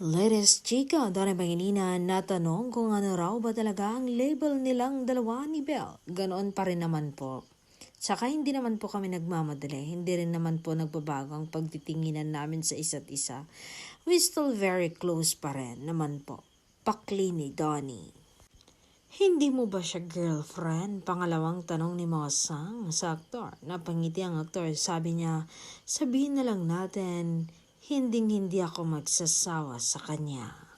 Latest chika, Donna Banginina, natanong kung ano raw ba talaga ang label nilang dalawa ni Belle. Ganoon pa rin naman po. Tsaka hindi naman po kami nagmamadali, hindi rin naman po nagbabago ang pagtitinginan namin sa isa't isa. We still very close pa rin naman po. Pakli ni Donnie. Hindi mo ba siya girlfriend? Pangalawang tanong ni Mosang sa aktor. Napangiti ang aktor. Sabi niya, sabihin na lang natin, hindi ako magsasawa sa kanya.